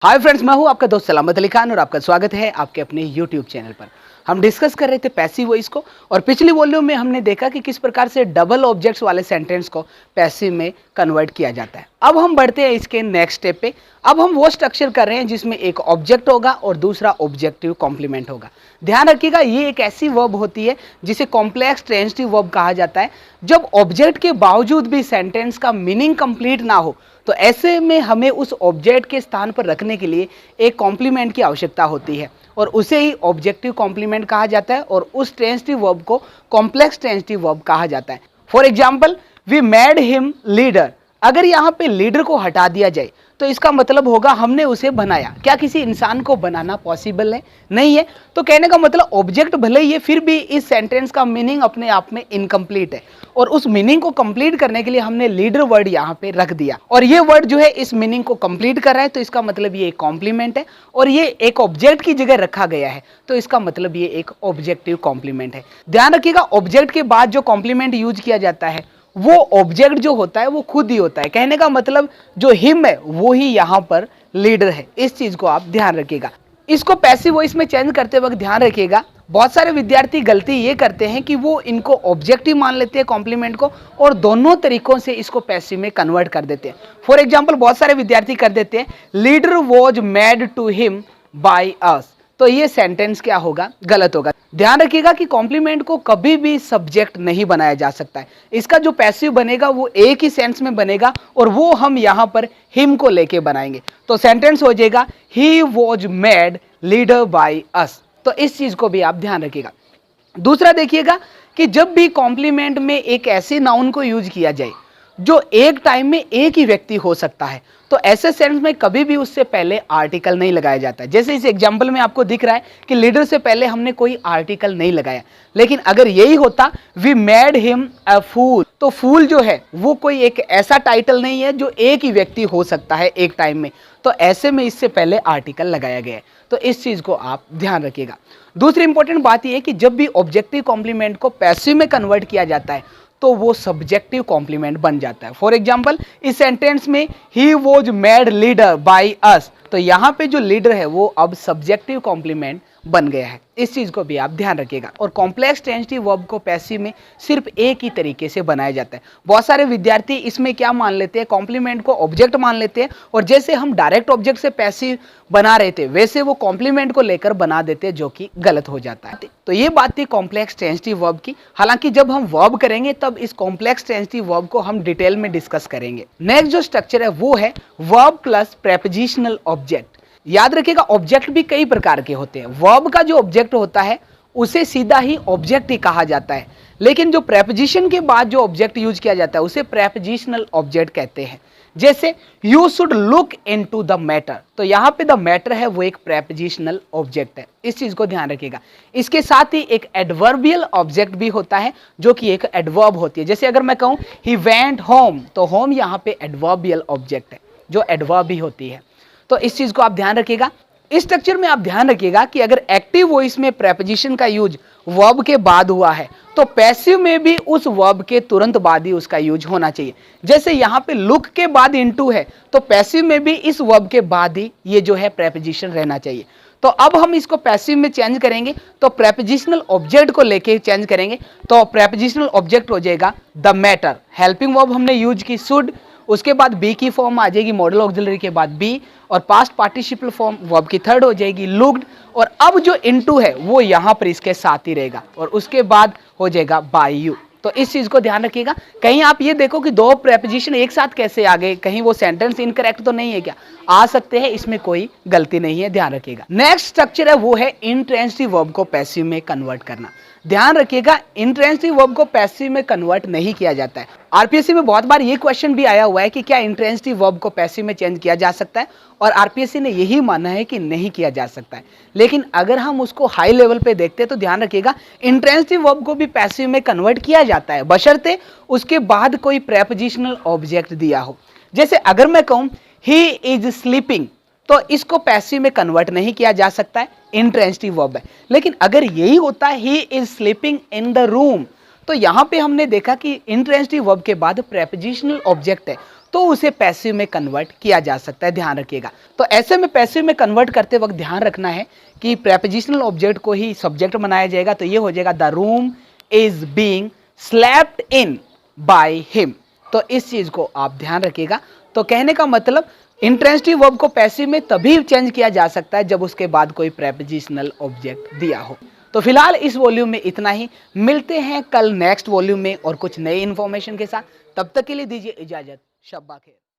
Hi friends, मैं हूं आपका दोस्त सलामत अली खान और आपका स्वागत है आपके अपने यूट्यूब चैनल पर। हम डिस्कस कर रहे थे पैसिव वॉइस को और पिछली वॉल्यूम में हमने देखा कि किस प्रकार से डबल ऑब्जेक्ट्स वाले सेंटेंस को पैसिव में कन्वर्ट किया जाता है। अब हम बढ़ते हैं इसके नेक्स्ट स्टेप पे। अब हम वो स्ट्रक्चर कर रहे हैं जिसमें एक ऑब्जेक्ट होगा और दूसरा ऑब्जेक्टिव कॉम्प्लीमेंट होगा। ध्यान रखिएगा, ये एक ऐसी वर्ब होती है जिसे कॉम्प्लेक्स ट्रांजिटिव वर्ब कहा जाता है। जब ऑब्जेक्ट के बावजूद भी सेंटेंस का मीनिंग कंप्लीट ना हो तो ऐसे में हमें उस ऑब्जेक्ट के स्थान पर रखने के लिए एक कॉम्प्लीमेंट की आवश्यकता होती है और उसे ही ऑब्जेक्टिव कॉम्प्लीमेंट कहा जाता है और उस ट्रांजिटिव वर्ब को कॉम्प्लेक्स ट्रांजिटिव वर्ब कहा जाता है। For example, we made him leader. अगर यहाँ पे लीडर को हटा दिया जाए तो इसका मतलब होगा हमने उसे बनाया। क्या किसी इंसान को बनाना पॉसिबल है? नहीं है। तो कहने का मतलब ऑब्जेक्ट भले ही है, फिर भी इस सेंटेंस का मीनिंग अपने आप में इनकम्प्लीट है और उस मीनिंग को कंप्लीट करने के लिए हमने लीडर वर्ड यहाँ पे रख दिया और ये वर्ड जो है इस मीनिंग को कंप्लीट कर रहा है, तो इसका मतलब ये एक कॉम्प्लीमेंट है और ये एक ऑब्जेक्ट की जगह रखा गया है, तो इसका मतलब ये एक ऑब्जेक्टिव कॉम्प्लीमेंट है। ध्यान रखिएगा, ऑब्जेक्ट के बाद जो कॉम्प्लीमेंट यूज किया जाता है वो ऑब्जेक्ट जो होता है वो खुद ही होता है। कहने का मतलब जो हिम है वो ही यहाँ पर लीडर है। इस चीज को आप ध्यान रखिएगा। इसको पैसिव वॉइस में चेंज करते वक्त ध्यान रखिएगा, बहुत सारे विद्यार्थी गलती ये करते हैं कि वो इनको ऑब्जेक्टिव मान लेते हैं कॉम्प्लीमेंट को और दोनों तरीकों से इसको पैसिव में कन्वर्ट कर देते हैं। फॉर एग्जाम्पल, बहुत सारे विद्यार्थी कर देते हैं leader was made to him by us, तो ये सेंटेंस क्या होगा? गलत होगा। ध्यान रखिएगा कि कॉम्प्लीमेंट को कभी भी सब्जेक्ट नहीं बनाया जा सकता है। इसका जो पैसिव बनेगा वो एक ही सेंस में बनेगा और वो हम यहाँ पर हिम को लेके बनाएंगे, तो सेंटेंस हो जाएगा he was made leader bye us. तो इस चीज को भी आप ध्यान रखिएगा। दूसरा देखिएगा कि जब भी कॉम्प्लीमेंट में एक ऐसे नाउन को यूज किया जाए जो एक टाइम में एक ही व्यक्ति हो सकता है, तो ऐसे सेंस में कभी भी उससे पहले आर्टिकल नहीं लगाया जाता है। जैसे इस एग्जांपल में आपको दिख रहा है कि लीडर से पहले हमने कोई आर्टिकल नहीं लगाया, लेकिन अगर यही होता वी मेड हिम अ फूल, तो फूल जो है वो कोई एक ऐसा टाइटल नहीं है जो एक ही व्यक्ति हो सकता है एक टाइम में, तो ऐसे में इससे पहले आर्टिकल लगाया गया है। तो इस चीज को आप ध्यान रखिएगा। दूसरी इंपॉर्टेंट बात यह है कि जब भी ऑब्जेक्टिव कॉम्प्लीमेंट को पैसिव में कन्वर्ट किया जाता है तो वो सब्जेक्टिव कॉम्प्लीमेंट बन जाता है। फॉर एग्जाम्पल, इस सेंटेंस में he was made leader bye us, तो यहाँ पे जो लीडर है वो अब सब्जेक्टिव कॉम्प्लीमेंट बन गया है। इस चीज को भी आप ध्यान रखिएगा। और कॉम्प्लेक्स ट्रांजिटिव वर्ब को पैसिव में सिर्फ एक ही तरीके से बनाया जाता है। बहुत सारे विद्यार्थी इसमें क्या मान लेते हैं, कॉम्प्लीमेंट को ऑब्जेक्ट मान लेते हैं और जैसे हम डायरेक्ट ऑब्जेक्ट से पैसिव बना रहे थे वैसे वो कॉम्प्लीमेंट को लेकर बना देते हैं, जो कि गलत हो जाता है। तो ये बात थी कॉम्प्लेक्स ट्रांजिटिव वर्ब की। हालांकि जब हम वर्ब करेंगे तब इस कॉम्प्लेक्स ट्रांजिटिव वर्ब को हम डिटेल में डिस्कस करेंगे। नेक्स्ट जो स्ट्रक्चर है वो है वर्ब प्लस प्रेपोजिशनल ऑब्जेक्ट। याद रखिएगा, ऑब्जेक्ट भी कई प्रकार के होते हैं। वर्ब का जो ऑब्जेक्ट होता है उसे सीधा ही ऑब्जेक्ट ही कहा जाता है, लेकिन जो प्रेपोजिशन के बाद जो ऑब्जेक्ट यूज किया जाता है उसे प्रेपोजिशनल ऑब्जेक्ट कहते हैं। जैसे you should look into the matter, तो यहाँ पे द मैटर है वो एक प्रेपोजिशनल ऑब्जेक्ट है। इस चीज को ध्यान रखिएगा। इसके साथ ही एक एडवर्बियल ऑब्जेक्ट भी होता है जो कि एक एडवर्ब होती है। जैसे अगर मैं कहूँ ही वेंट होम, तो होम यहाँ पे एडवर्बियल ऑब्जेक्ट है जो एडवर्ब ही होती है। तो इस चीज को आप ध्यान रखिएगा। इस स्ट्रक्चर में आप ध्यान रखिएगा कि अगर एक्टिव वॉइस में प्रेपोजिशन का यूज वर्ब के बाद हुआ है तो पैसिव में भी उस वर्ब के तुरंत बाद ही उसका यूज होना चाहिए। जैसे यहाँ पे लुक के बाद इनटू है तो पैसिव में भी इस वर्ब के बाद ही ये जो है प्रेपोजिशन रहना चाहिए। तो अब हम इसको पैसिव में चेंज करेंगे तो प्रेपोजिशनल ऑब्जेक्ट को लेके चेंज करेंगे, तो प्रेपोजिशनल ऑब्जेक्ट हो जाएगा द मैटर। हेल्पिंग वर्ब हमने यूज की शुड, उसके बाद बी की फॉर्म आ जाएगी मॉडल ऑक्सिलरी के बाद बी, और पास्ट पार्टिसिपल फॉर्म वर्ब की थर्ड हो जाएगी लुक्ड, और अब जो इनटू है वो यहाँ पर इसके साथ ही रहेगा और उसके बाद हो जाएगा बाय यू। तो इस चीज को ध्यान रखिएगा। कहीं आप ये देखो कि दो प्रेपोजिशन एक साथ कैसे आ गए, कहीं वो सेंटेंस इनकरेक्ट तो नहीं है क्या? आ सकते हैं, इसमें कोई गलती नहीं है, ध्यान रखिएगा। नेक्स्ट स्ट्रक्चर है वो है इंट्रांजिटिव वर्ब को पैसिव में कन्वर्ट करना। ध्यान रखिएगा, इंट्रांजिटिव वर्ब को पैसिव में कन्वर्ट नहीं किया जाता है। आरपीएससी में बहुत बार ये क्वेश्चन भी आया हुआ है कि क्या इंट्रांजिटिव वर्ब को पैसिव में चेंज किया जा सकता है, और आरपीएससी ने यही माना है कि नहीं किया जा सकता है। लेकिन अगर हम उसको हाई लेवल पे देखते हैं तो ध्यान रखिएगा, इंट्रांजिटिव वर्ब को भी पैसिव में कन्वर्ट किया जाता है बशर्ते उसके बाद कोई प्रेपोजिशनल ऑब्जेक्ट दिया हो। जैसे अगर मैं कहूँ ही इज स्लीपिंग, तो इसको पैसिव में कन्वर्ट नहीं किया जा सकता है, इंट्रांजिटिव वर्ब है। लेकिन अगर यही होता है he is sleeping in the room, तो यहाँ पे हमने देखा कि इंट्रांजिटिव वर्ब के बाद प्रेपोजिशनल ऑब्जेक्ट है तो उसे पैसिव में कन्वर्ट किया जा सकता है, ध्यान रखिएगा। तो ऐसे में पैसिव में कन्वर्ट करते वक्त ध्यान रखना है कि प्रेपोजिशनल ऑब्जेक्ट को ही सब्जेक्ट बनाया जाएगा। तो ये हो जाएगा the room is being slept in by him. तो इस चीज को आप ध्यान रखिएगा। तो कहने का मतलब इंट्रांजिटिव वर्ब को पैसिव में तभी चेंज किया जा सकता है जब उसके बाद कोई प्रेपोजिशनल ऑब्जेक्ट दिया हो। तो फिलहाल इस वॉल्यूम में इतना ही, मिलते हैं कल नेक्स्ट वॉल्यूम में और कुछ नई इंफॉर्मेशन के साथ। तब तक के लिए दीजिए इजाजत, शब्बा खैर।